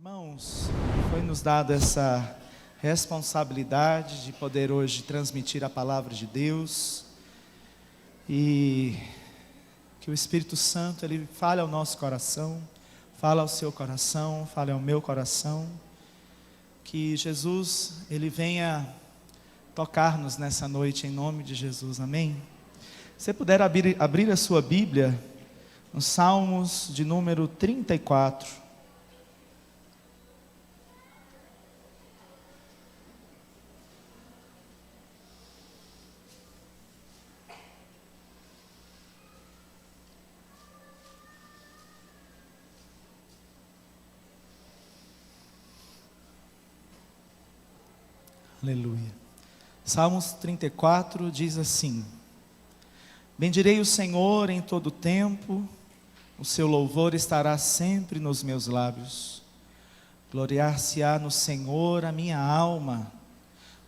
Irmãos, foi nos dada essa responsabilidade de poder hoje transmitir a palavra de Deus e que o Espírito Santo ele fale ao nosso coração, fale ao seu coração, fale ao meu coração, que Jesus ele venha tocar-nos nessa noite em nome de Jesus, amém? Se você puder abrir a sua Bíblia nos Salmos de número 34. Aleluia. Salmos 34 diz assim: bendirei o Senhor em todo o tempo, o seu louvor estará sempre nos meus lábios. Gloriar-se-á no Senhor a minha alma,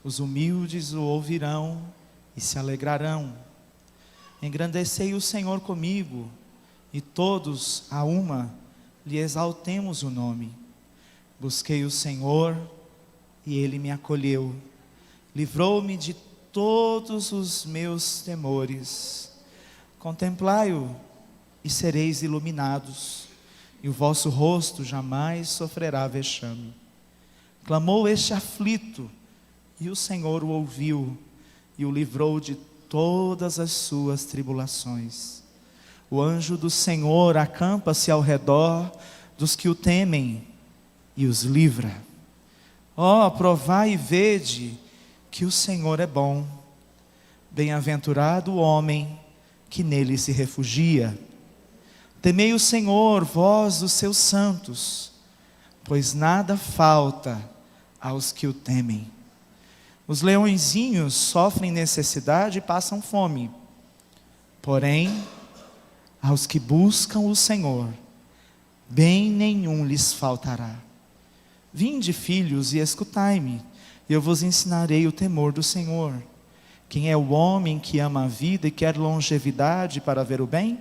os humildes o ouvirão e se alegrarão. Engrandecei o Senhor comigo, e todos a uma lhe exaltemos o nome. Busquei o Senhor e ele me acolheu, livrou-me de todos os meus temores. Contemplai-o e sereis iluminados, e o vosso rosto jamais sofrerá vexame. Clamou este aflito, e o Senhor o ouviu, e o livrou de todas as suas tribulações. O anjo do Senhor acampa-se ao redor dos que o temem, e os livra. Ó, provai e vede que o Senhor é bom. Bem-aventurado o homem que nele se refugia. Temei o Senhor, vós os seus santos, pois nada falta aos que o temem. Os leõezinhos sofrem necessidade e passam fome, porém, aos que buscam o Senhor, bem nenhum lhes faltará. Vinde, filhos, e escutai-me, e eu vos ensinarei o temor do Senhor. Quem é o homem que ama a vida e quer longevidade para ver o bem?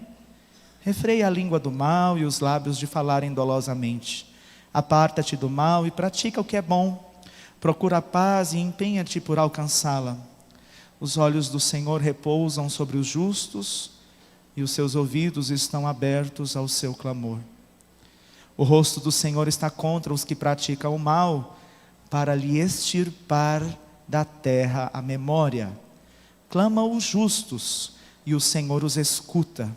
Refreia a língua do mal e os lábios de falarem dolosamente. Aparta-te do mal e pratica o que é bom. Procura a paz e empenha-te por alcançá-la. Os olhos do Senhor repousam sobre os justos, e os seus ouvidos estão abertos ao seu clamor. O rosto do Senhor está contra os que praticam o mal, para lhe extirpar da terra a memória. Clama os justos, e o Senhor os escuta,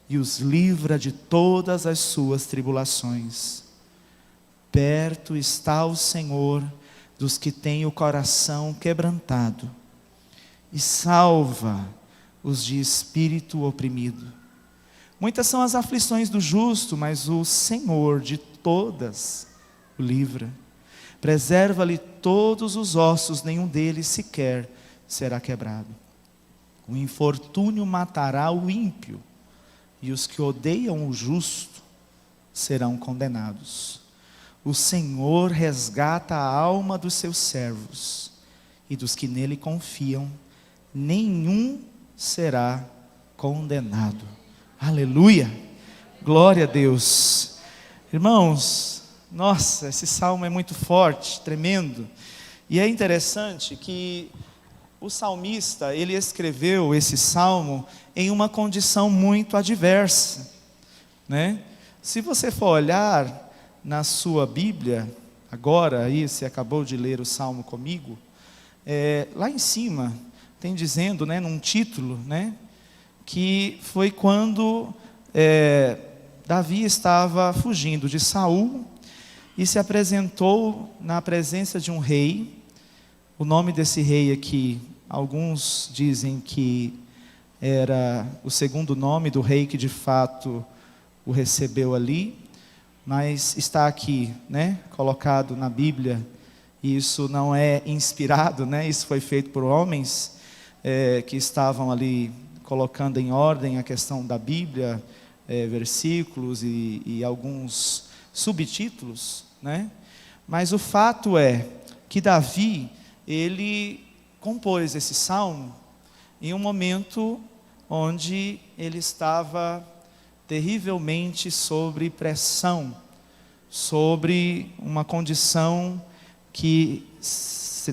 e os livra de todas as suas tribulações. Perto está o Senhor dos que têm o coração quebrantado, e salva os de espírito oprimido. Muitas são as aflições do justo, mas o Senhor de todas o livra. Preserva-lhe todos os ossos, nenhum deles sequer será quebrado. O infortúnio matará o ímpio, e os que odeiam o justo serão condenados. O Senhor resgata a alma dos seus servos, e dos que nele confiam, nenhum será condenado. Aleluia, glória a Deus. Irmãos, nossa, esse salmo é muito forte, tremendo. E é interessante que o salmista, ele escreveu esse salmo em uma condição muito adversa, né? Se você for olhar na sua Bíblia, agora aí, você acabou de ler o salmo comigo, lá em cima, tem dizendo, né, num título, né, que foi quando Davi estava fugindo de Saul e se apresentou na presença de um rei. O nome desse rei aqui, alguns dizem que era o segundo nome do rei que de fato o recebeu ali, mas está aqui, né, colocado na Bíblia, e isso não é inspirado, né, isso foi feito por homens que estavam ali colocando em ordem a questão da Bíblia, versículos e alguns subtítulos, né? Mas o fato é que Davi, ele compôs esse salmo em um momento onde ele estava terrivelmente sob pressão, sobre uma condição que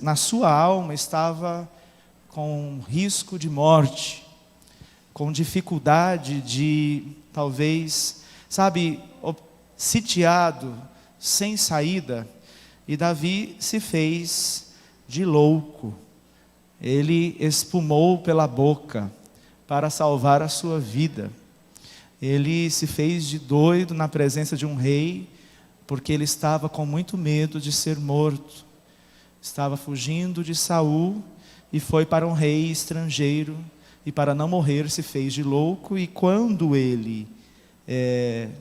na sua alma estava com risco de morte, com dificuldade de, talvez, sitiado, sem saída. E Davi se fez de louco. Ele espumou pela boca para salvar a sua vida. Ele se fez de doido na presença de um rei, porque ele estava com muito medo de ser morto. Estava fugindo de Saul e foi para um rei estrangeiro, e para não morrer se fez de louco. E quando ele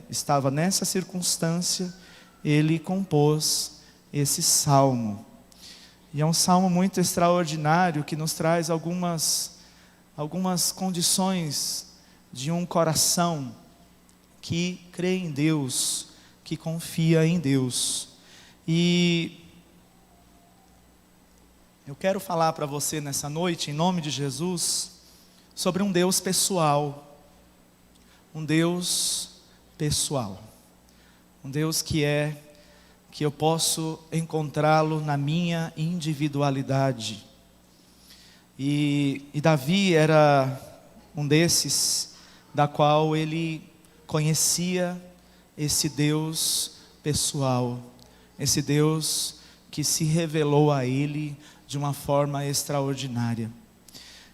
estava nessa circunstância, ele compôs esse salmo. E é um salmo muito extraordinário, que nos traz algumas condições de um coração que crê em Deus, que confia em Deus. E eu quero falar para você nessa noite, em nome de Jesus, sobre um Deus pessoal. Um Deus pessoal. Um Deus que eu posso encontrá-lo na minha individualidade. E Davi era um desses, da qual ele conhecia esse Deus pessoal, esse Deus que se revelou a ele de uma forma extraordinária.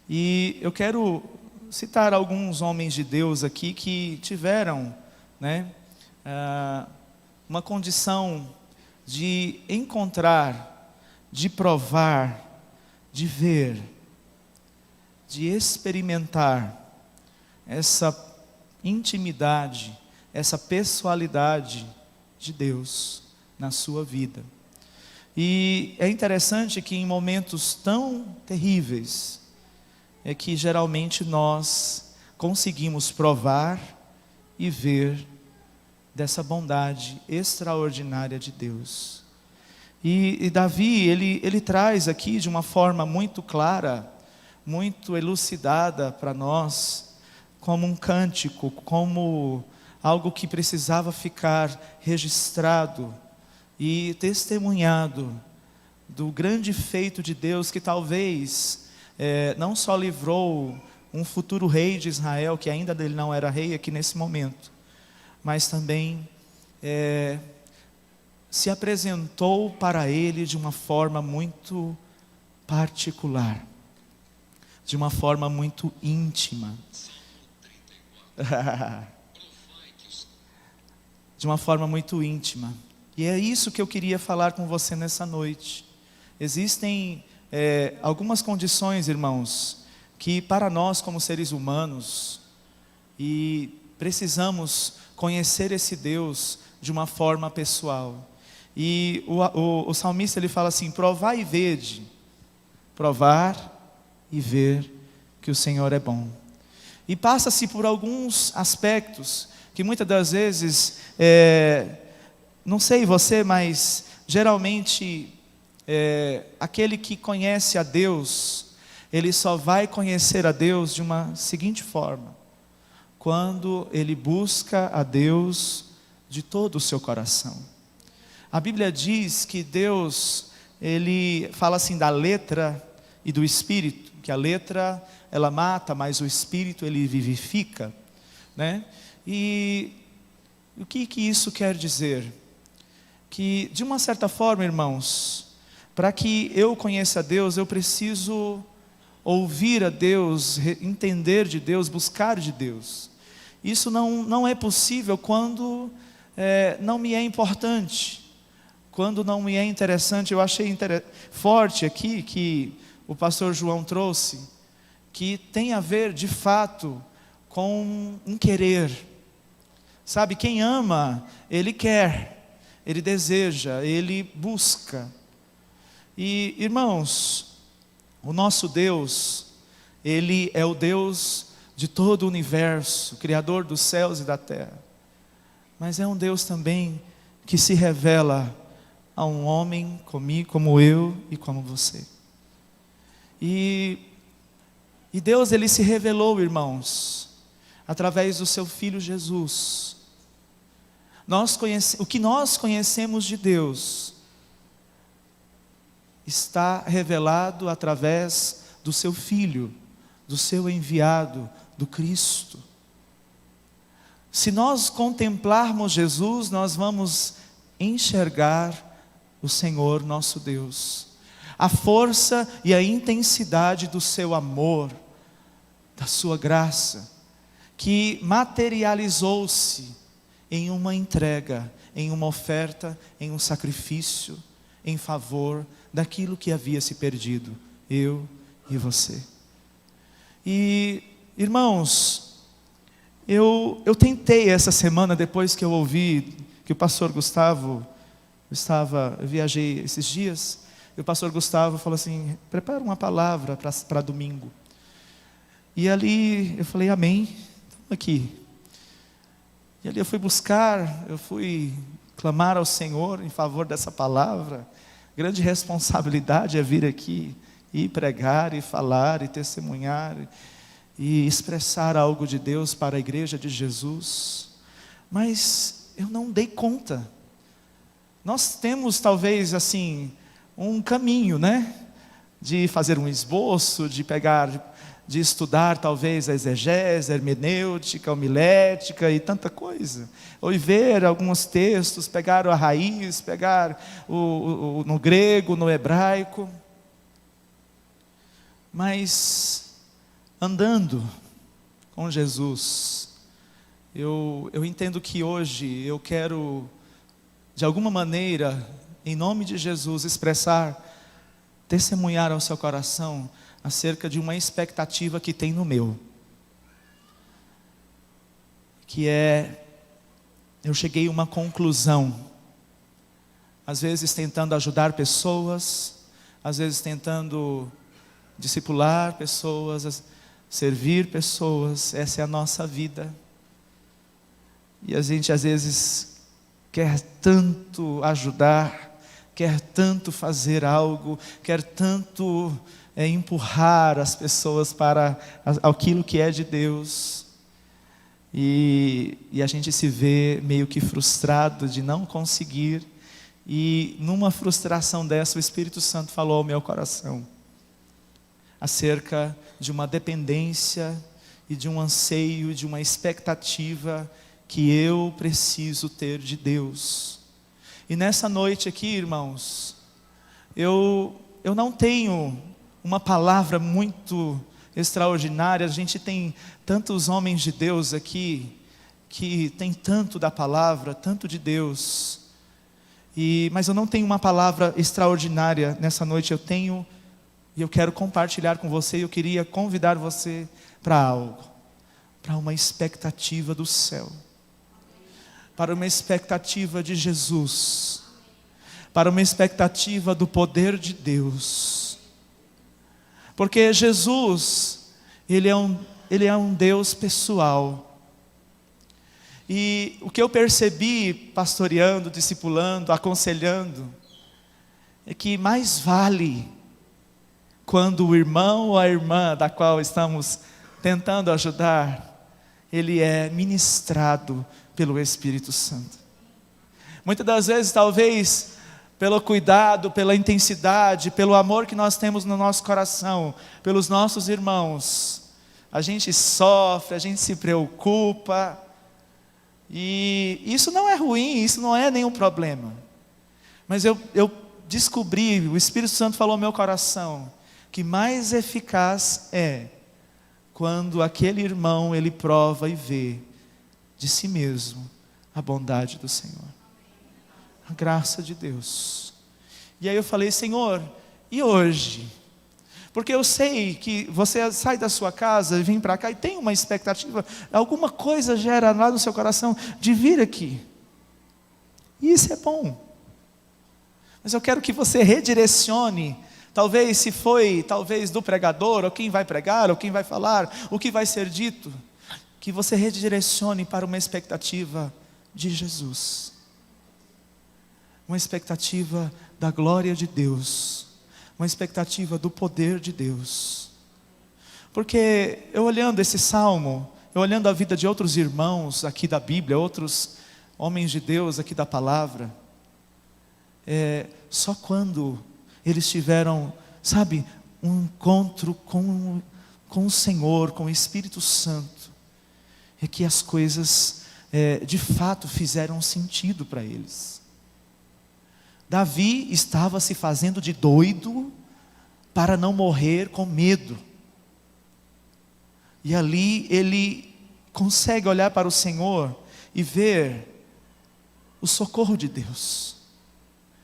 E eu quero citar alguns homens de Deus aqui que tiveram, uma condição de encontrar, de provar, de ver, de experimentar essa intimidade, essa pessoalidade de Deus na sua vida. E é interessante que em momentos tão terríveis, é que geralmente nós conseguimos provar e ver dessa bondade extraordinária de Deus. E Davi, ele traz aqui de uma forma muito clara, muito elucidada para nós, como um cântico, como algo que precisava ficar registrado e testemunhado do grande feito de Deus, que talvez não só livrou um futuro rei de Israel, que ainda dele não era rei aqui nesse momento, mas também se apresentou para ele de uma forma muito particular, de uma forma muito íntima. De uma forma muito íntima. E é isso que eu queria falar com você nessa noite. Existem algumas condições, irmãos, que para nós como seres humanos, e precisamos conhecer esse Deus de uma forma pessoal. E o salmista ele fala assim: provai e vede, provar e ver que o Senhor é bom. E passa-se por alguns aspectos que muitas das vezes, não sei você, mas geralmente aquele que conhece a Deus, ele só vai conhecer a Deus de uma seguinte forma: quando ele busca a Deus de todo o seu coração. A Bíblia diz que Deus, ele fala assim da letra e do espírito, que a letra ela mata, mas o espírito ele vivifica, E o que isso quer dizer? Que de uma certa forma, irmãos, para que eu conheça a Deus, eu preciso ouvir a Deus, entender de Deus, buscar de Deus. Isso não é possível quando não me é importante, quando não me é interessante. Eu achei forte aqui que o pastor João trouxe, que tem a ver de fato com um querer. Sabe, quem ama, ele quer, ele deseja, ele busca. E irmãos, o nosso Deus, ele é o Deus de todo o universo, Criador dos céus e da terra. Mas é um Deus também que se revela a um homem como eu e como você. E Deus ele se revelou, irmãos, através do seu Filho Jesus. o que nós conhecemos de Deus está revelado através do seu Filho, do seu enviado, do Cristo. Se nós contemplarmos Jesus, nós vamos enxergar o Senhor nosso Deus, a força e a intensidade do seu amor, da sua graça, que materializou-se em uma entrega, em uma oferta, em um sacrifício, em favor daquilo que havia se perdido, eu e você. E, irmãos, eu tentei essa semana, depois que eu ouvi que o pastor Gustavo eu viajei esses dias, e o pastor Gustavo falou assim: prepara uma palavra para domingo. E ali eu falei: amém, estamos aqui. E ali eu fui buscar, eu fui clamar ao Senhor em favor dessa palavra. Grande responsabilidade é vir aqui e pregar, e falar, e testemunhar, e expressar algo de Deus para a igreja de Jesus. Mas eu não dei conta. Nós temos talvez assim um caminho, né? De fazer um esboço, de estudar talvez a exegese, a hermenêutica, a homilética e tanta coisa. Ou ver alguns textos, pegar a raiz, pegar no grego, no hebraico. Mas andando com Jesus, eu entendo que hoje eu quero, de alguma maneira, em nome de Jesus, testemunhar ao seu coração acerca de uma expectativa que tem no meu, que é, eu cheguei a uma conclusão, às vezes tentando ajudar pessoas, às vezes tentando discipular pessoas, servir pessoas. Essa é a nossa vida, e a gente às vezes quer tanto ajudar, quer tanto fazer algo, quer tanto empurrar as pessoas para aquilo que é de Deus, e a gente se vê meio que frustrado de não conseguir. E numa frustração dessa, o Espírito Santo falou ao meu coração acerca de uma dependência e de um anseio, de uma expectativa que eu preciso ter de Deus. E nessa noite aqui, irmãos, eu não tenho uma palavra muito extraordinária. A gente tem tantos homens de Deus aqui, que tem tanto da palavra, tanto de Deus, mas eu não tenho uma palavra extraordinária nessa noite. Eu tenho, e eu quero compartilhar com você. Eu queria convidar você para algo, para uma expectativa do céu, para uma expectativa de Jesus, para uma expectativa do poder de Deus. Porque Jesus, Ele é um Deus pessoal. E o que eu percebi pastoreando, discipulando, aconselhando, é que mais vale quando o irmão ou a irmã da qual estamos tentando ajudar, ele é ministrado pelo Espírito Santo. Muitas das vezes, talvez, pelo cuidado, pela intensidade, pelo amor que nós temos no nosso coração, pelos nossos irmãos, a gente sofre, a gente se preocupa, e isso não é ruim, isso não é nenhum problema. Mas eu descobri, o Espírito Santo falou ao meu coração, que mais eficaz é quando aquele irmão, ele prova e vê de si mesmo a bondade do Senhor, a graça de Deus. E aí eu falei: Senhor, e hoje? Porque eu sei que você sai da sua casa e vem para cá e tem uma expectativa, alguma coisa gera lá no seu coração de vir aqui, e isso é bom. Mas eu quero que você redirecione, talvez se foi, talvez do pregador, ou quem vai pregar, ou quem vai falar, o que vai ser dito, que você redirecione para uma expectativa de Jesus, uma expectativa da glória de Deus, uma expectativa do poder de Deus. Porque eu olhando esse salmo, eu olhando a vida de outros irmãos aqui da Bíblia, outros homens de Deus aqui da palavra, só quando eles tiveram, sabe, um encontro com o Senhor, com o Espírito Santo, é que as coisas de fato fizeram sentido para eles. Davi estava se fazendo de doido para não morrer com medo. E ali ele consegue olhar para o Senhor e ver o socorro de Deus,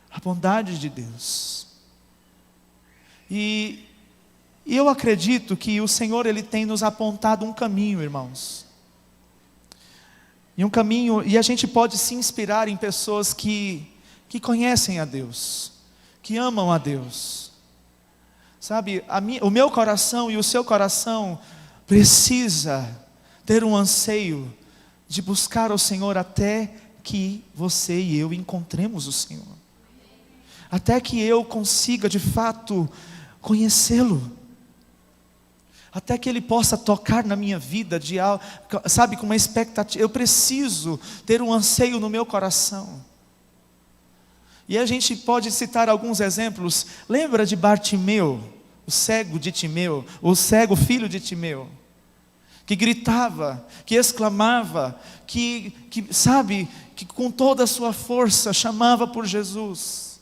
a bondade de Deus. E eu acredito que o Senhor, Ele tem nos apontado um caminho, irmãos. E um caminho, e a gente pode se inspirar em pessoas que conhecem a Deus, que amam a Deus. Sabe, o meu coração e o seu coração precisa ter um anseio de buscar o Senhor até que você e eu encontremos o Senhor. Até que eu consiga de fato conhecê-lo. Até que Ele possa tocar na minha vida, sabe, com uma expectativa. Eu preciso ter um anseio no meu coração. E a gente pode citar alguns exemplos. Lembra de Bartimeu, o cego de Timeu, o cego filho de Timeu, que gritava, que exclamava, que sabe, que com toda a sua força chamava por Jesus,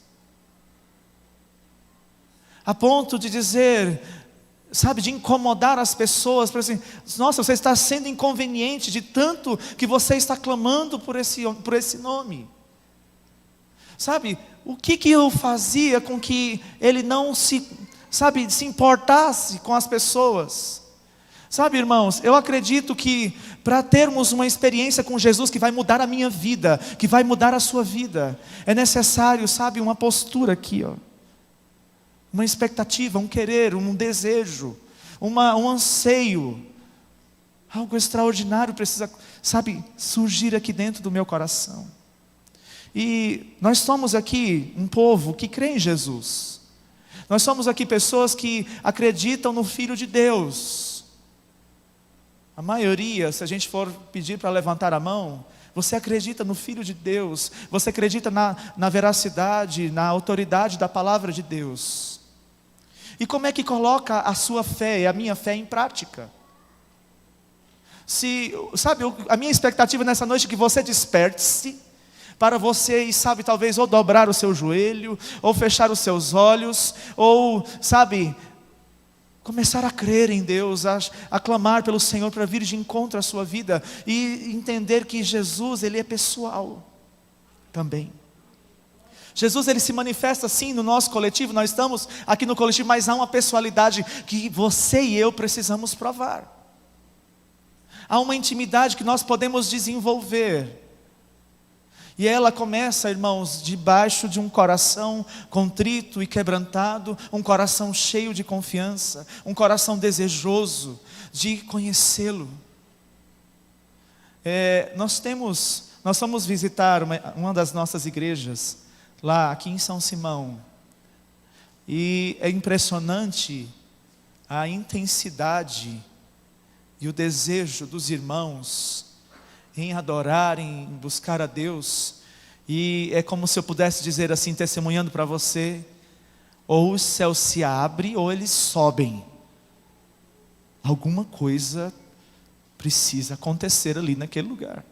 a ponto de dizer, sabe, de incomodar as pessoas, para assim, nossa, você está sendo inconveniente de tanto que você está clamando por esse nome. Sabe, o que eu fazia com que ele não se importasse com as pessoas? Sabe, irmãos, eu acredito que para termos uma experiência com Jesus que vai mudar a minha vida, que vai mudar a sua vida, é necessário, sabe, uma postura aqui, ó. Uma expectativa, um querer, um desejo, um anseio. Algo extraordinário precisa, sabe, surgir aqui dentro do meu coração. E nós somos aqui um povo que crê em Jesus. Nós somos aqui pessoas que acreditam no Filho de Deus. A maioria, se a gente for pedir para levantar a mão, você acredita no Filho de Deus, você acredita na veracidade, na autoridade da palavra de Deus. E como é que coloca a sua fé e a minha fé em prática? Sabe, a minha expectativa nessa noite é que você desperte-se, para você, sabe, talvez ou dobrar o seu joelho, ou fechar os seus olhos, ou, sabe, começar a crer em Deus, a clamar pelo Senhor para vir de encontro à sua vida, e entender que Jesus, Ele é pessoal também. Jesus, Ele se manifesta sim no nosso coletivo, nós estamos aqui no coletivo, mas há uma pessoalidade que você e eu precisamos provar. Há uma intimidade que nós podemos desenvolver. E ela começa, irmãos, debaixo de um coração contrito e quebrantado, um coração cheio de confiança, um coração desejoso de conhecê-lo. Nós fomos visitar uma das nossas igrejas, lá aqui em São Simão, e é impressionante a intensidade e o desejo dos irmãos em adorar, em buscar a Deus. E é como se eu pudesse dizer assim, testemunhando para você, ou o céu se abre ou eles sobem. Alguma coisa precisa acontecer ali naquele lugar.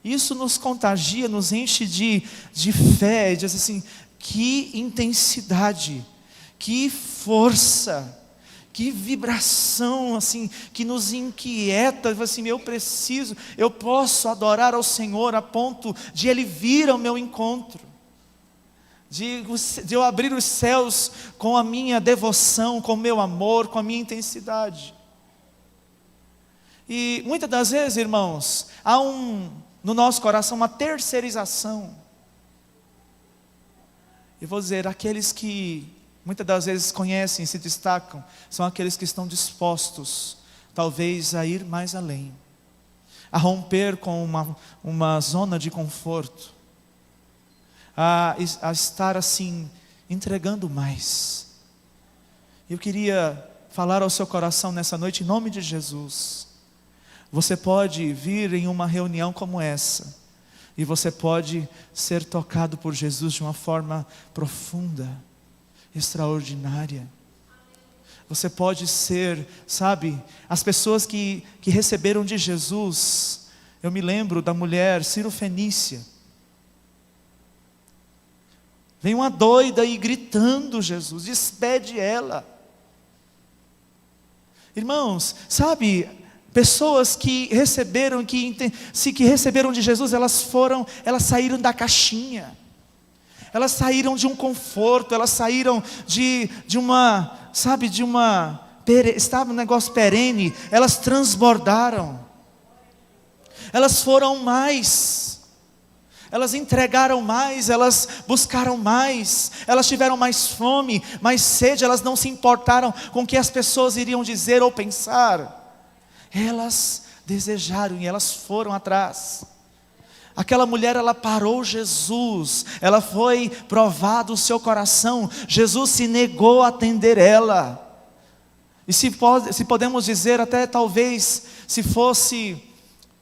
Isso nos contagia, nos enche de fé, diz assim, que intensidade, que força, que vibração, assim, que nos inquieta, assim, eu posso adorar ao Senhor a ponto de Ele vir ao meu encontro, de eu abrir os céus com a minha devoção, com o meu amor, com a minha intensidade. E muitas das vezes, irmãos, há no nosso coração uma terceirização. E vou dizer, aqueles que muitas das vezes conhecem e se destacam, são aqueles que estão dispostos, talvez, a ir mais além, a romper com uma zona de conforto, a estar assim, entregando mais. Eu queria falar ao seu coração nessa noite, em nome de Jesus. Você pode vir em uma reunião como essa, E você pode ser tocado por Jesus de uma forma profunda, extraordinária. Você pode ser, sabe, as pessoas que receberam de Jesus. Eu me lembro da mulher Cirofenícia. Vem uma doida aí gritando Jesus, despede ela. Irmãos, sabe, pessoas que receberam de Jesus, elas saíram da caixinha. Elas saíram de um conforto, elas saíram estava um negócio perene, elas transbordaram. Elas foram mais. Elas entregaram mais, elas buscaram mais, elas tiveram mais fome, mais sede, elas não se importaram com o que as pessoas iriam dizer ou pensar. Elas desejaram e elas foram atrás. Aquela mulher, ela parou Jesus, ela foi provado o seu coração, Jesus se negou a atender ela. E se podemos dizer, até talvez, se fosse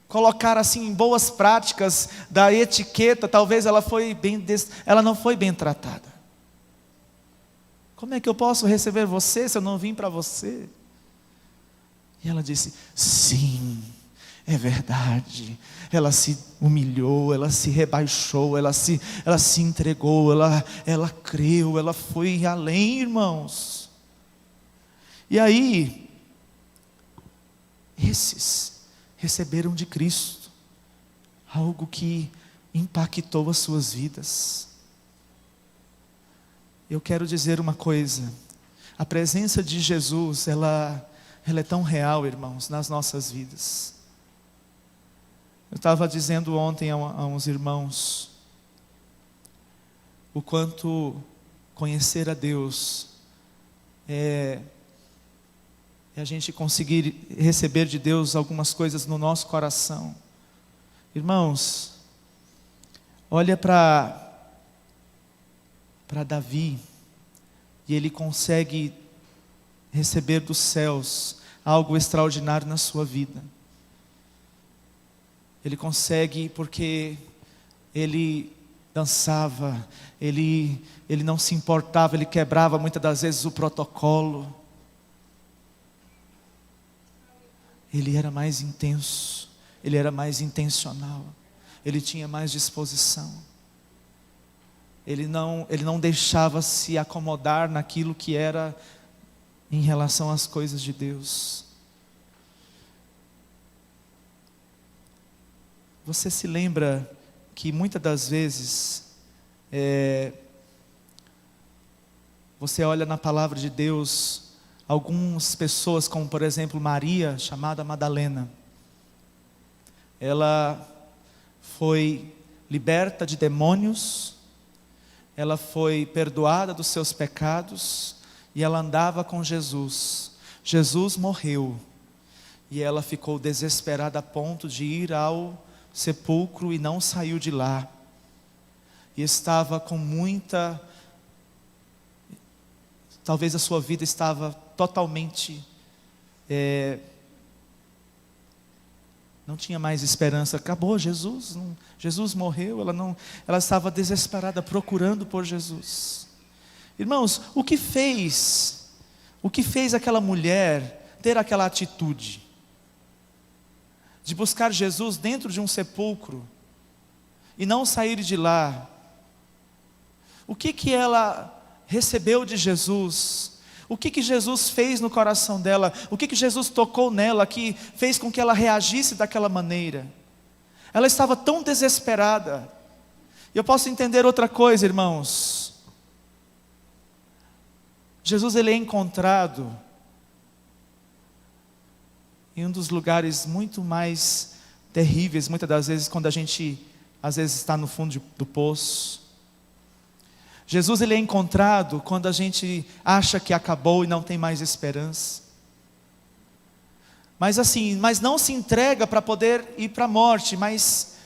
colocar assim em boas práticas da etiqueta, talvez ela não foi bem tratada. Como é que eu posso receber você se eu não vim para você? E ela disse, sim, é verdade. Ela se humilhou, ela se rebaixou, ela se entregou, ela creu, ela foi além, irmãos. E aí, esses receberam de Cristo algo que impactou as suas vidas. Eu quero dizer uma coisa, a presença de Jesus, ela é tão real, irmãos, nas nossas vidas. Eu estava dizendo ontem a uns irmãos, o quanto conhecer a Deus é a gente conseguir receber de Deus algumas coisas no nosso coração. Irmãos, olha para Davi, e ele consegue receber dos céus algo extraordinário na sua vida. Ele consegue porque ele dançava, ele não se importava, ele quebrava muitas das vezes o protocolo. Ele era mais intenso, ele era mais intencional, ele tinha mais disposição. Ele não deixava se acomodar naquilo que era em relação às coisas de Deus. Você se lembra que muitas das vezes você olha na palavra de Deus, algumas pessoas, como por exemplo Maria, chamada Madalena, ela foi liberta de demônios, ela foi perdoada dos seus pecados, e ela andava com Jesus. Jesus morreu, e ela ficou desesperada a ponto de ir ao sepulcro e não saiu de lá, e estava com muita, talvez a sua vida estava totalmente, não tinha mais esperança, acabou, Jesus morreu, ela estava desesperada procurando por Jesus. Irmãos, o que fez aquela mulher ter aquela atitude de buscar Jesus dentro de um sepulcro e não sair de lá? O que ela recebeu de Jesus? O que Jesus fez no coração dela? O que Jesus tocou nela que fez com que ela reagisse daquela maneira? Ela estava tão desesperada. E eu posso entender outra coisa, irmãos. Jesus, ele é encontrado em um dos lugares muito mais terríveis, muitas das vezes, quando a gente às vezes está no fundo do poço. Jesus, ele é encontrado quando a gente acha que acabou e não tem mais esperança. Mas não se entrega para poder ir para a morte, mas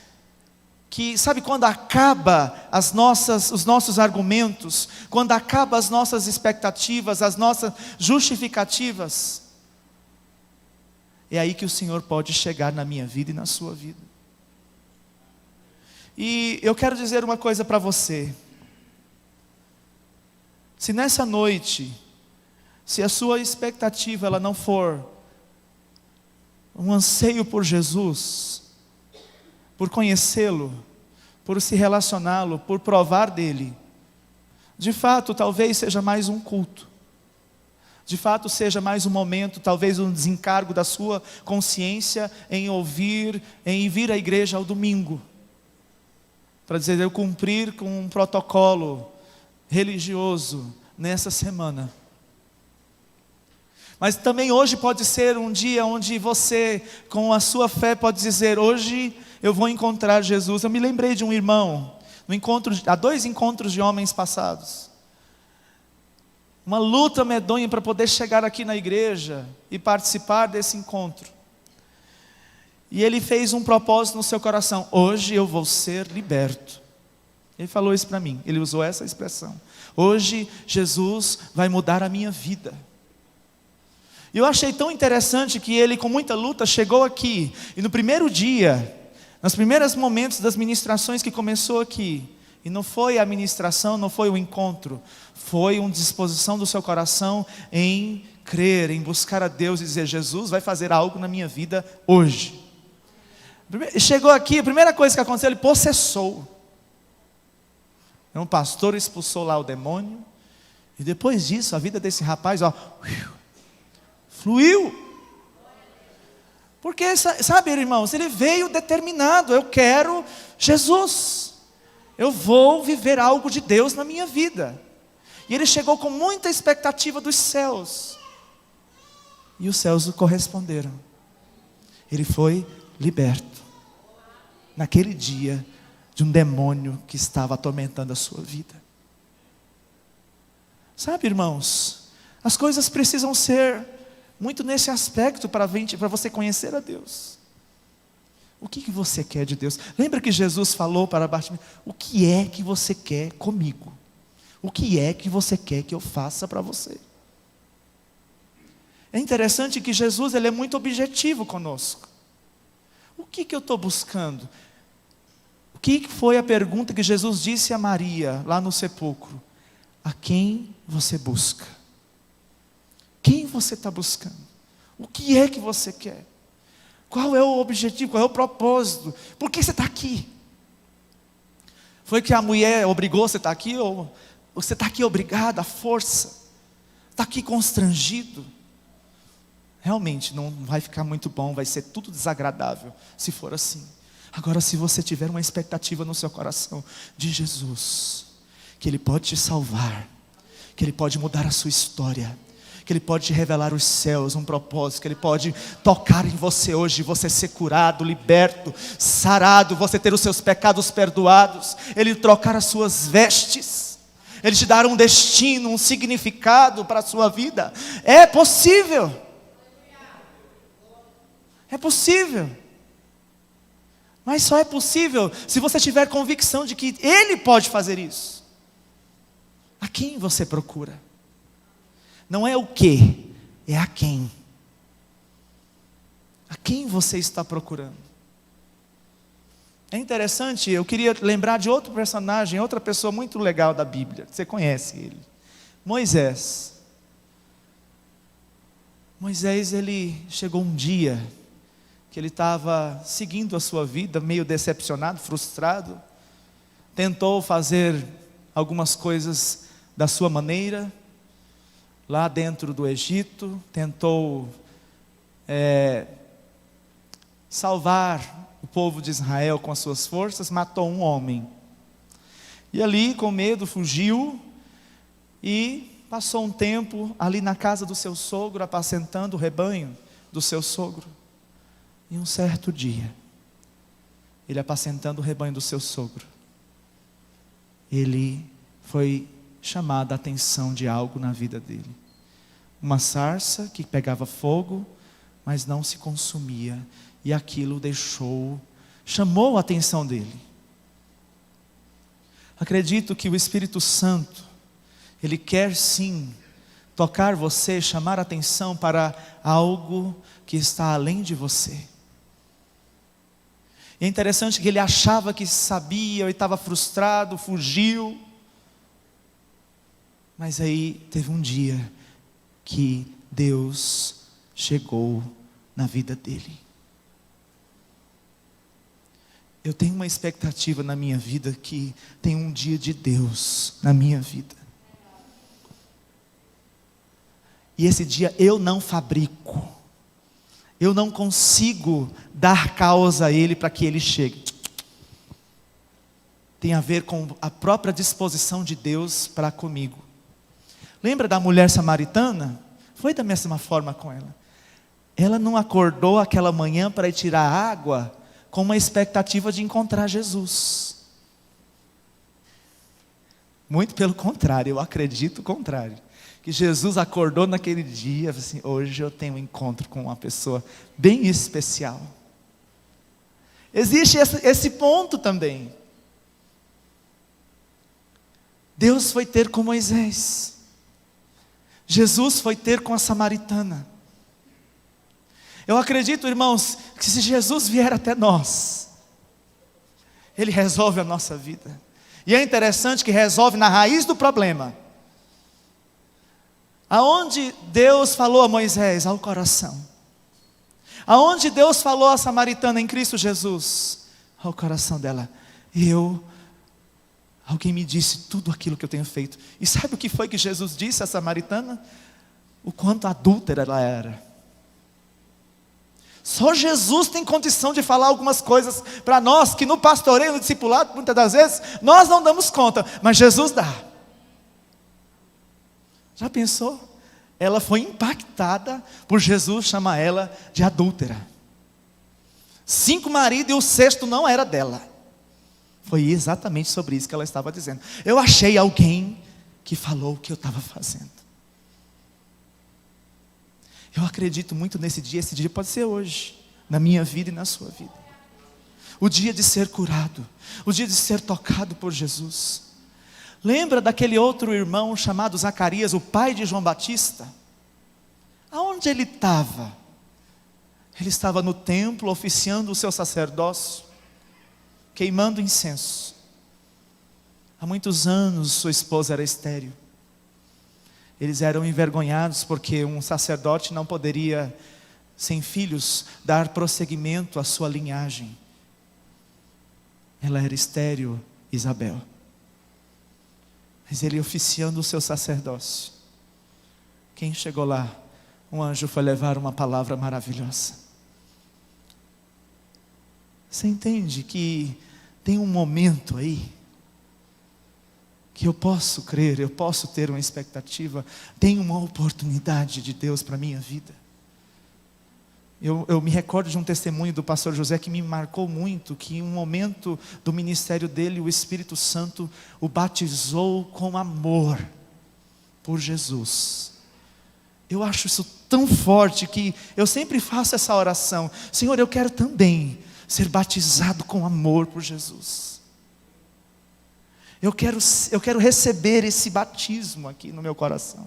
que, sabe, quando acaba os nossos argumentos, quando acaba as nossas expectativas, as nossas justificativas, é aí que o Senhor pode chegar na minha vida e na sua vida. E eu quero dizer uma coisa para você. Se nessa noite, se a sua expectativa ela não for um anseio por Jesus, por conhecê-lo, por se relacioná-lo, por provar dele, de fato talvez seja mais um culto, de fato seja mais um momento, talvez um desencargo da sua consciência em vir à igreja ao domingo, para dizer, eu cumprir com um protocolo religioso nessa semana. Mas também hoje pode ser um dia onde você, com a sua fé, pode dizer, hoje eu vou encontrar Jesus. Eu me lembrei de um irmão, há 2 encontros de homens passados, uma luta medonha para poder chegar aqui na igreja e participar desse encontro. E ele fez um propósito no seu coração, hoje eu vou ser liberto. Ele falou isso para mim, ele usou essa expressão, hoje Jesus vai mudar a minha vida. E eu achei tão interessante que ele, com muita luta, chegou aqui, e no primeiro dia, nos primeiros momentos das ministrações que começou aqui, e não foi a ministração, não foi o encontro, foi uma disposição do seu coração em crer, em buscar a Deus e dizer, Jesus vai fazer algo na minha vida hoje. Chegou aqui, a primeira coisa que aconteceu, ele possessou. Um pastor expulsou lá o demônio, e depois disso, a vida desse rapaz, fluiu. Porque, sabe, irmãos, ele veio determinado, eu quero Jesus, eu vou viver algo de Deus na minha vida. E ele chegou com muita expectativa dos céus, e os céus o corresponderam. Ele foi liberto, naquele dia, de um demônio que estava atormentando a sua vida. Sabe, irmãos, as coisas precisam ser muito nesse aspecto para você conhecer a Deus. O que você quer de Deus? Lembra que Jesus falou para Bartimeu, o que é que você quer comigo? O que é que você quer que eu faça para você? É interessante que Jesus ele é muito objetivo conosco. O que eu estou buscando? O que foi a pergunta que Jesus disse a Maria lá no sepulcro? A quem você busca? Quem você está buscando? O que é que você quer? Qual é o objetivo? Qual é o propósito? Por que você está aqui? Foi que a mulher obrigou você a estar aqui? Ou você está aqui obrigado, à força? Está aqui constrangido? Realmente não vai ficar muito bom, vai ser tudo desagradável se for assim. Agora, se você tiver uma expectativa no seu coração de Jesus, que Ele pode te salvar, que Ele pode mudar a sua história, que Ele pode te revelar os céus, um propósito, que Ele pode tocar em você hoje, você ser curado, liberto, sarado, você ter os seus pecados perdoados, Ele trocar as suas vestes, Ele te dar um destino, um significado para a sua vida. É possível. É possível. Mas só é possível se você tiver convicção de que Ele pode fazer isso. A quem você procura? Não é o que, é a quem. A quem você está procurando? É interessante, eu queria lembrar de outro personagem, outra pessoa muito legal da Bíblia. Você conhece ele. Moisés. Moisés, ele chegou um dia que ele estava seguindo a sua vida, meio decepcionado, frustrado, tentou fazer algumas coisas da sua maneira, lá dentro do Egito, tentou salvar o povo de Israel com as suas forças, matou um homem, e ali com medo fugiu, e passou um tempo ali na casa do seu sogro, apacentando o rebanho do seu sogro. E um certo dia, ele apacentando o rebanho do seu sogro, ele foi chamado a atenção de algo na vida dele. Uma sarça que pegava fogo, mas não se consumia. E aquilo chamou a atenção dele. Acredito que o Espírito Santo, Ele quer sim tocar você, chamar a atenção para algo que está além de você. E é interessante que ele achava que sabia, e estava frustrado, fugiu. Mas aí teve um dia que Deus chegou na vida dele. Eu tenho uma expectativa na minha vida que tem um dia de Deus na minha vida. E esse dia eu não fabrico. Eu não consigo dar causa a Ele para que Ele chegue. Tem a ver com a própria disposição de Deus para comigo. Lembra da mulher samaritana? Foi da mesma forma com ela. Ela não acordou aquela manhã para ir tirar água com uma expectativa de encontrar Jesus. Muito pelo contrário, eu acredito o contrário. Que Jesus acordou naquele dia, assim, hoje eu tenho um encontro com uma pessoa bem especial. Existe esse ponto também. Deus foi ter com Moisés. Jesus foi ter com a samaritana. Eu acredito, irmãos, que se Jesus vier até nós, Ele resolve a nossa vida. E é interessante que resolve na raiz do problema. Aonde Deus falou a Moisés? Ao coração. Aonde Deus falou a samaritana em Cristo Jesus? Ao coração dela. Alguém me disse tudo aquilo que eu tenho feito. E sabe o que foi que Jesus disse à samaritana? O quanto adúltera ela era. Só Jesus tem condição de falar algumas coisas para nós, que no pastoreio, no discipulado, muitas das vezes, nós não damos conta, mas Jesus dá. Já pensou? Ela foi impactada por Jesus chamar ela de adúltera. 5 maridos e o 6º não era dela. Foi exatamente sobre isso que ela estava dizendo. Eu achei alguém que falou o que eu estava fazendo. Eu acredito muito nesse dia. Esse dia pode ser hoje, na minha vida e na sua vida. O dia de ser curado, o dia de ser tocado por Jesus. Lembra daquele outro irmão chamado Zacarias, o pai de João Batista? Aonde ele estava? Ele estava no templo oficiando o seu sacerdócio, queimando incenso. Há muitos anos sua esposa era estéril. Eles eram envergonhados porque um sacerdote não poderia, sem filhos, dar prosseguimento à sua linhagem. Ela era estéril, Isabel. Mas ele oficiando o seu sacerdócio. Quem chegou lá? Um anjo foi levar uma palavra maravilhosa. Você entende que tem um momento aí que eu posso crer, eu posso ter uma expectativa, tem uma oportunidade de Deus para a minha vida. Eu me recordo de um testemunho do pastor José que me marcou muito, que em um momento do ministério dele, o Espírito Santo o batizou com amor por Jesus. Eu acho isso tão forte que eu sempre faço essa oração: Senhor, eu quero também ser batizado com amor por Jesus. Eu quero receber esse batismo aqui no meu coração.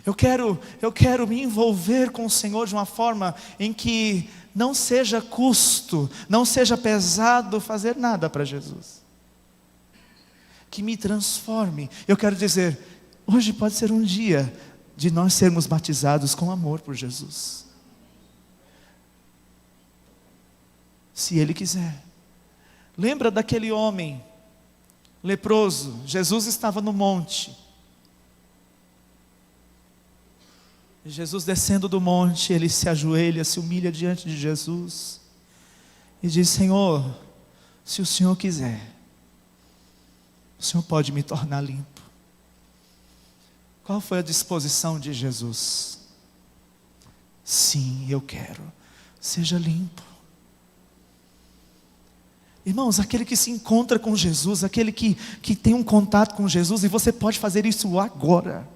Eu quero me envolver com o Senhor de uma forma em que não seja custo, não seja pesado fazer nada para Jesus. Que me transforme. Eu quero dizer, hoje pode ser um dia de nós sermos batizados com amor por Jesus. Se Ele quiser. Lembra daquele homem leproso? Jesus estava no monte. Jesus descendo do monte, ele se ajoelha, se humilha diante de Jesus e diz: Senhor, se o Senhor quiser, o Senhor pode me tornar limpo. Qual foi a disposição de Jesus? Sim, eu quero, seja limpo. Irmãos, aquele que se encontra com Jesus, aquele que tem um contato com Jesus, e você pode fazer isso agora.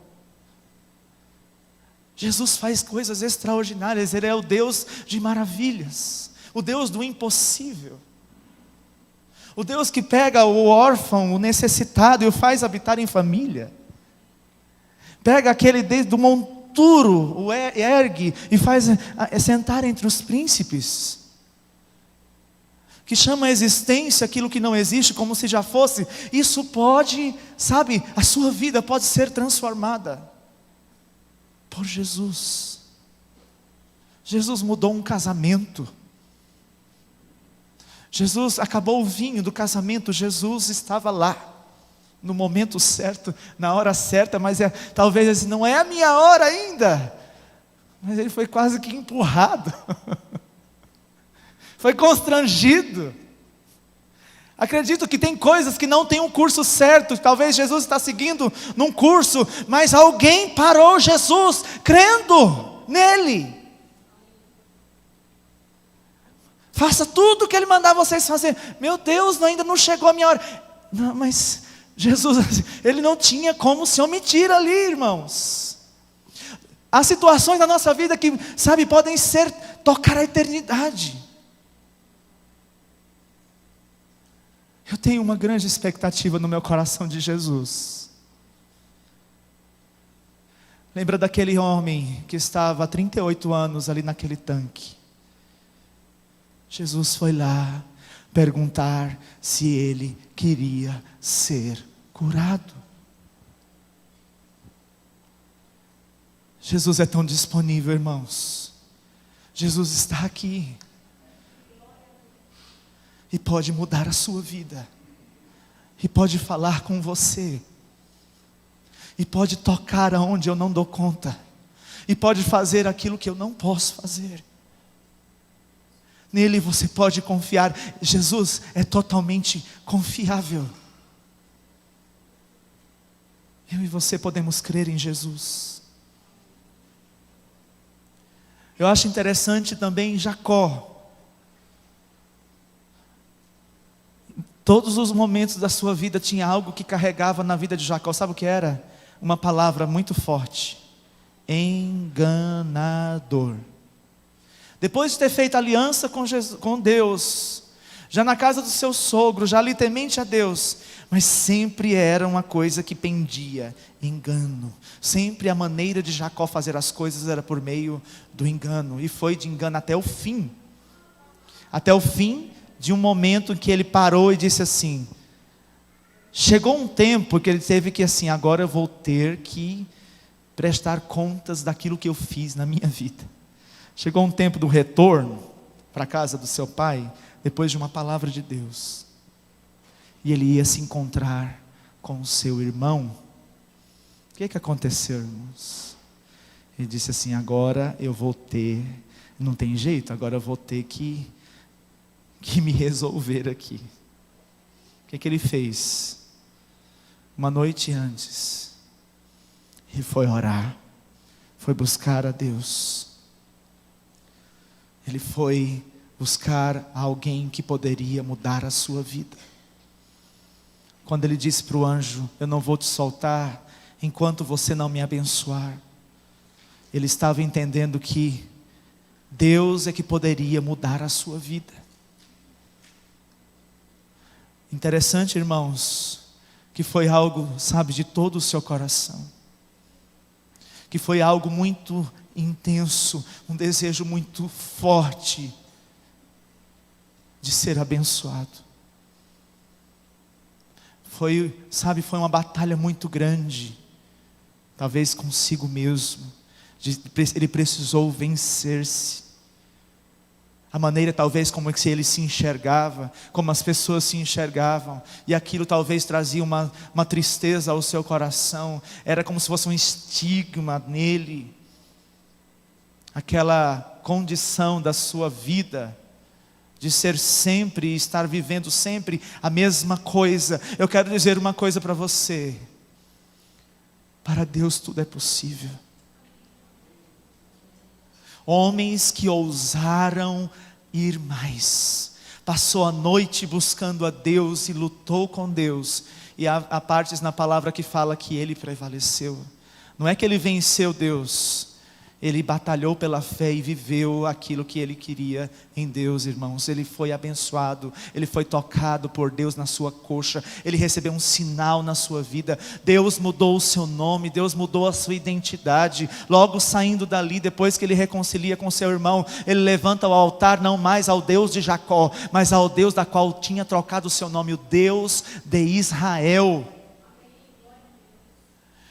Jesus faz coisas extraordinárias. Ele é o Deus de maravilhas, o Deus do impossível, o Deus que pega o órfão, o necessitado e o faz habitar em família. Pega aquele do monturo, o ergue e faz sentar entre os príncipes. que chama a existência aquilo que não existe como se já fosse. Isso pode, sabe, a sua vida pode ser transformada por Jesus. Jesus mudou um casamento. Jesus acabou o vinho do casamento. Jesus estava lá, no momento certo, na hora certa, mas talvez assim, não é a minha hora ainda. Mas ele foi quase que empurrado. Foi constrangido. Acredito que tem coisas que não tem um curso certo. Talvez Jesus está seguindo num curso, mas alguém parou Jesus, crendo nele. Faça tudo o que ele mandar vocês fazer. Meu Deus, ainda não chegou a minha hora. Não, mas Jesus, ele não tinha como se omitir ali, irmãos. Há situações na nossa vida que, sabe, podem tocar a eternidade. Eu tenho uma grande expectativa no meu coração de Jesus. Lembra daquele homem que estava há 38 anos ali naquele tanque? Jesus foi lá perguntar se ele queria ser curado. Jesus é tão disponível, irmãos. Jesus está aqui. E pode mudar a sua vida. E pode falar com você. E pode tocar aonde eu não dou conta. E pode fazer aquilo que eu não posso fazer. Nele você pode confiar. Jesus é totalmente confiável. Eu e você podemos crer em Jesus. Eu acho interessante também Jacó. Todos os momentos da sua vida tinha algo que carregava na vida de Jacó. Sabe o que era? Uma palavra muito forte: enganador. Depois de ter feito aliança com Deus, já na casa do seu sogro, já ali temente a Deus, mas sempre era uma coisa que pendia: engano. Sempre a maneira de Jacó fazer as coisas era por meio do engano. E foi de engano até o fim. Até o fim de um momento em que ele parou e disse assim, chegou um tempo que ele teve que assim, agora eu vou ter que prestar contas daquilo que eu fiz na minha vida. Chegou um tempo do retorno para a casa do seu pai, depois de uma palavra de Deus. E ele ia se encontrar com o seu irmão. O que aconteceu, irmãos? Ele disse assim, agora eu vou ter, não tem jeito, agora eu vou ter que me resolver aqui. O que ele fez? Uma noite antes, ele foi orar, foi buscar a Deus. Ele foi buscar alguém que poderia mudar a sua vida. Quando ele disse para o anjo, eu não vou te soltar enquanto você não me abençoar. Ele estava entendendo que Deus é que poderia mudar a sua vida. Interessante, irmãos, que foi algo, sabe, de todo o seu coração. Que foi algo muito intenso, um desejo muito forte de ser abençoado. Foi, sabe, foi uma batalha muito grande, talvez consigo mesmo. Ele precisou vencer-se. A maneira talvez como que ele se enxergava, como as pessoas se enxergavam, e aquilo talvez trazia uma tristeza ao seu coração, era como se fosse um estigma nele, aquela condição da sua vida, de ser sempre, estar vivendo sempre a mesma coisa. Eu quero dizer uma coisa para você, para Deus tudo é possível. Homens que ousaram ir mais, passou a noite buscando a Deus e lutou com Deus, e há partes na palavra que fala que ele prevaleceu. Não é que ele venceu Deus, Ele batalhou pela fé e viveu aquilo que ele queria em Deus, irmãos. Ele foi abençoado, ele foi tocado por Deus na sua coxa, ele recebeu um sinal na sua vida. Deus mudou o seu nome, Deus mudou a sua identidade. Logo saindo dali, depois que ele reconcilia com seu irmão, ele levanta o altar não mais ao Deus de Jacó, mas ao Deus da qual tinha trocado o seu nome, o Deus de Israel.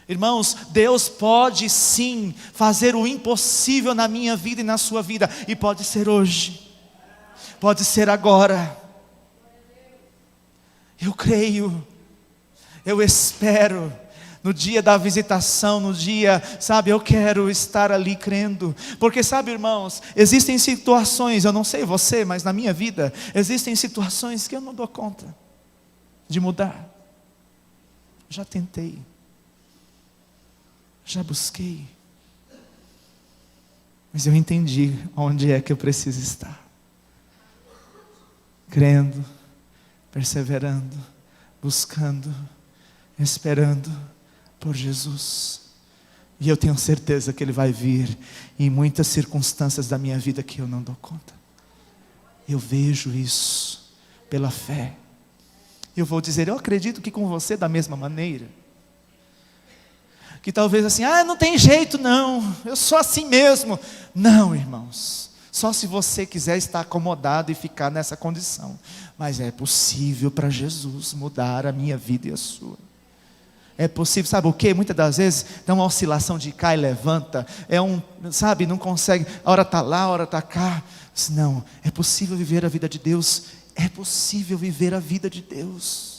Irmãos, Deus pode sim fazer o impossível na minha vida e na sua vida, e pode ser hoje, pode ser agora. Eu creio, eu espero, no dia da visitação, no dia, sabe, eu quero estar ali crendo, porque sabe, irmãos, existem situações, eu não sei você, mas na minha vida, existem situações que eu não dou conta de mudar. Já tentei, já busquei, mas eu entendi onde é que eu preciso estar, crendo, perseverando, buscando, esperando por Jesus, e eu tenho certeza que Ele vai vir em muitas circunstâncias da minha vida que eu não dou conta. Eu vejo isso pela fé. Eu vou dizer, eu acredito que com você da mesma maneira, que talvez assim, não tem jeito não, eu sou assim mesmo. Não, irmãos, só se você quiser estar acomodado e ficar nessa condição, mas é possível para Jesus mudar a minha vida e a sua. É possível, sabe o que? Muitas das vezes dá uma oscilação de cai e levanta, sabe, não consegue, a hora está lá, a hora está cá. Não, é possível viver a vida de Deus, é possível viver a vida de Deus.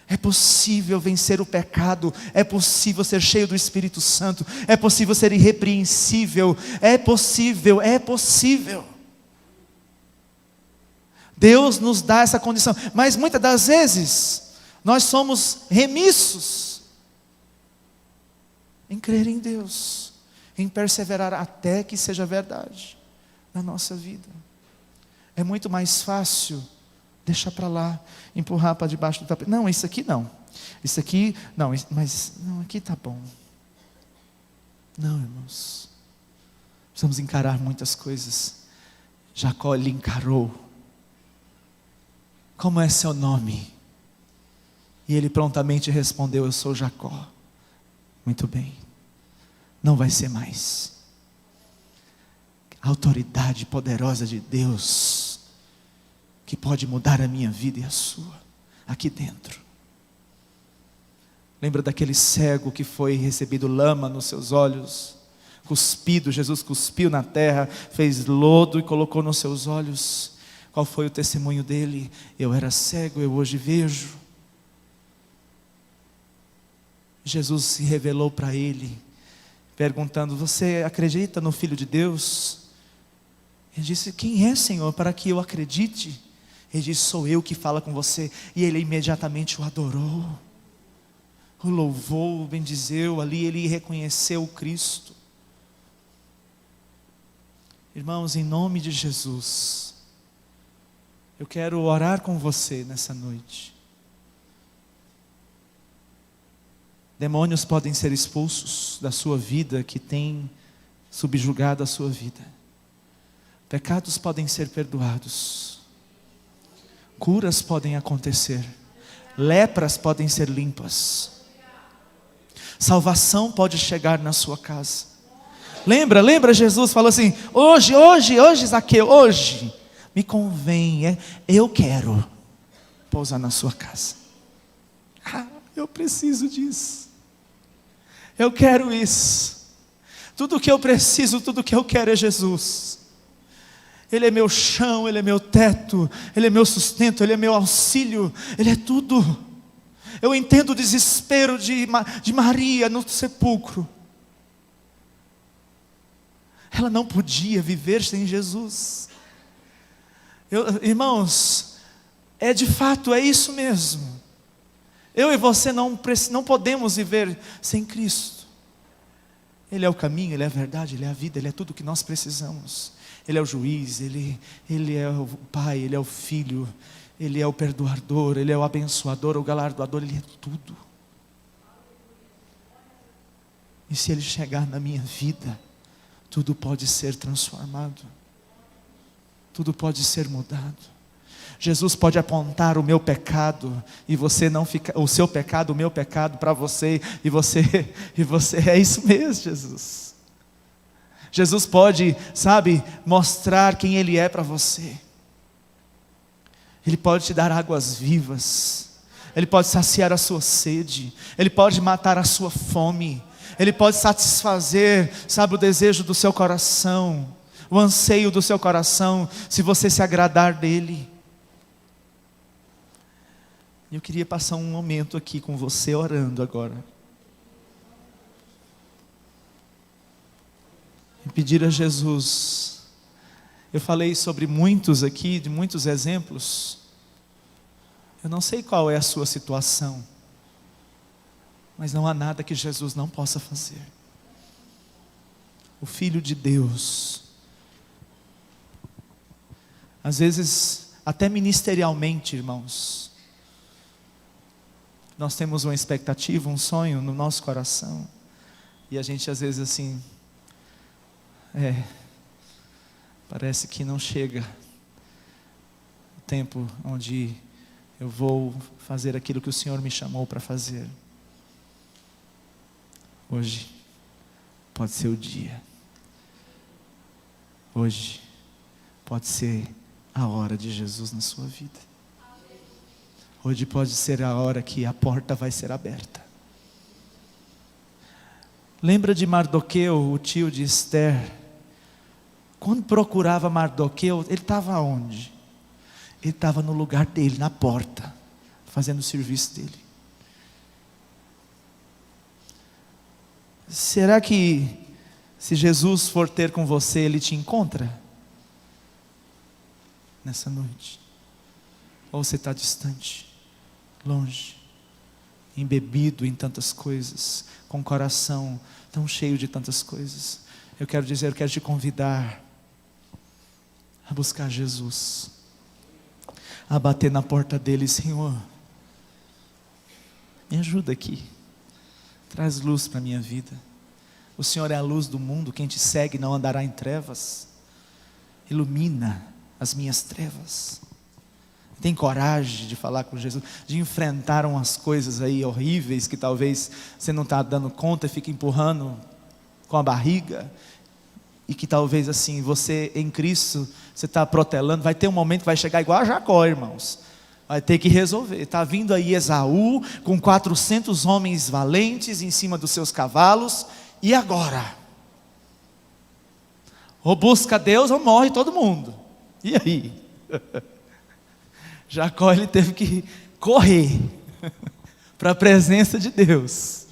É possível vencer o pecado, é possível ser cheio do Espírito Santo, é possível ser irrepreensível, é possível. Deus nos dá essa condição, mas muitas das vezes, nós somos remissos em crer em Deus, em perseverar até que seja verdade na nossa vida. É muito mais fácil deixar para lá, empurrar para debaixo do tapete. Não, isso aqui não. Isso aqui, não, mas não, aqui está bom. Não, irmãos. Precisamos encarar muitas coisas. Jacó lhe encarou. Como é seu nome? E ele prontamente respondeu, eu sou Jacó. Muito bem. Não vai ser mais. A autoridade poderosa de Deus, que pode mudar a minha vida e a sua, aqui dentro. Lembra daquele cego que foi recebido lama nos seus olhos, cuspido, Jesus cuspiu na terra, fez lodo e colocou nos seus olhos. Qual foi o testemunho dele? Eu era cego, eu hoje vejo. Jesus se revelou para ele, perguntando, você acredita no Filho de Deus? Ele disse, quem é, Senhor, para que eu acredite? Ele disse, sou eu que falo com você. E ele imediatamente o adorou, o louvou, o bendizeu. Ali ele reconheceu o Cristo. Irmãos, em nome de Jesus, eu quero orar com você nessa noite. Demônios podem ser expulsos da sua vida que tem subjugado a sua vida. Pecados podem ser perdoados. Curas podem acontecer, lepras podem ser limpas, salvação pode chegar na sua casa. Lembra, Jesus falou assim, hoje Zaqueu, hoje, me convém, eu quero pousar na sua casa. Eu preciso disso, eu quero isso, tudo que eu preciso, tudo que eu quero é Jesus. Ele é meu chão, Ele é meu teto, Ele é meu sustento, Ele é meu auxílio, Ele é tudo. Eu entendo o desespero de Maria no sepulcro. Ela não podia viver sem Jesus. Irmãos, de fato, é isso mesmo. Eu e você não podemos viver sem Cristo. Ele é o caminho, Ele é a verdade, Ele é a vida, Ele é tudo o que nós precisamos. Ele é o juiz, Ele é o Pai, Ele é o Filho, Ele é o perdoador, Ele é o abençoador, o galardoador, Ele é tudo. E se Ele chegar na minha vida, tudo pode ser transformado, tudo pode ser mudado. Jesus pode apontar o meu pecado e você não fica, o seu pecado, o meu pecado para você, e você é isso mesmo, Jesus. Jesus pode, sabe, mostrar quem Ele é para você. Ele pode te dar águas vivas, Ele pode saciar a sua sede, Ele pode matar a sua fome, Ele pode satisfazer, sabe, o desejo do seu coração, o anseio do seu coração, se você se agradar dEle. Eu queria passar um momento aqui com você orando agora. E pedir a Jesus. Eu falei sobre muitos aqui, de muitos exemplos. Eu não sei qual é a sua situação, mas não há nada que Jesus não possa fazer. O Filho de Deus, às vezes, até ministerialmente, irmãos, nós temos uma expectativa, um sonho no nosso coração, e a gente às vezes assim, parece que não chega o tempo onde eu vou fazer aquilo que o Senhor me chamou para fazer. Hoje pode ser o dia. Hoje pode ser a hora de Jesus na sua vida. Hoje pode ser a hora que a porta vai ser aberta. Lembra de Mardoqueu, o tio de Esther? Quando procurava Mardoqueu, ele estava onde? Ele estava no lugar dele, na porta, fazendo o serviço dele. Será que, se Jesus for ter com você, Ele te encontra? Nessa noite? Ou você está distante, longe, embebido em tantas coisas, com o coração tão cheio de tantas coisas? Eu quero te convidar a buscar Jesus, a bater na porta dele. Senhor, me ajuda aqui, traz luz para a minha vida. O Senhor é a luz do mundo, quem te segue não andará em trevas. Ilumina as minhas trevas. Tem coragem de falar com Jesus, de enfrentar umas coisas aí horríveis que talvez você não está dando conta e fica empurrando com a barriga, e que talvez assim, você em Cristo, você está protelando. Vai ter um momento que vai chegar igual a Jacó, irmãos, vai ter que resolver. Está vindo aí Esaú com 400 homens valentes em cima dos seus cavalos, e agora? Ou busca Deus ou morre todo mundo. E aí? Jacó, ele teve que correr para a presença de Deus.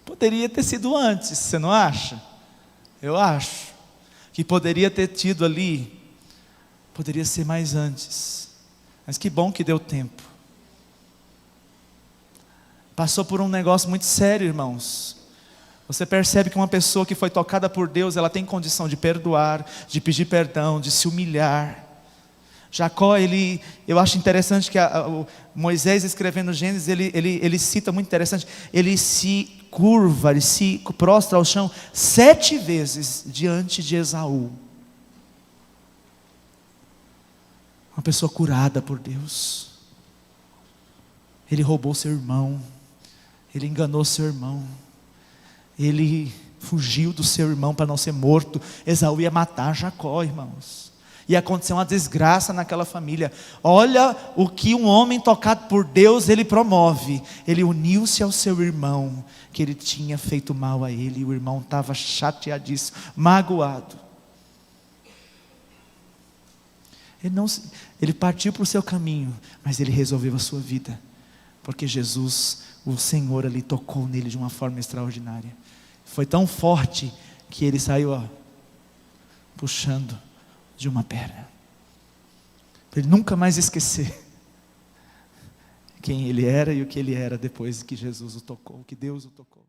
Poderia ter sido antes, você não acha? Eu acho que poderia ter tido ali, poderia ser mais antes, mas que bom que deu tempo. Passou por um negócio muito sério, irmãos. Você percebe que uma pessoa que foi tocada por Deus, ela tem condição de perdoar, de pedir perdão, de se humilhar. Jacó, eu acho interessante que Moisés, escrevendo Gênesis, ele cita muito interessante, ele se curva, ele se prostra ao chão 7 vezes diante de Esaú. Uma pessoa curada por Deus. Ele roubou seu irmão, ele enganou seu irmão, ele fugiu do seu irmão para não ser morto. Esaú ia matar Jacó, irmãos. Ia acontecer uma desgraça naquela família. Olha o que um homem tocado por Deus, ele promove. Ele uniu-se ao seu irmão, que ele tinha feito mal a ele, e o irmão estava chateadíssimo, magoado. Ele partiu para o seu caminho, mas ele resolveu a sua vida, porque Jesus, o Senhor, ali tocou nele de uma forma extraordinária. Foi tão forte que ele saiu puxando de uma perna, para ele nunca mais esquecer quem ele era e o que ele era depois que Jesus o tocou, que Deus o tocou.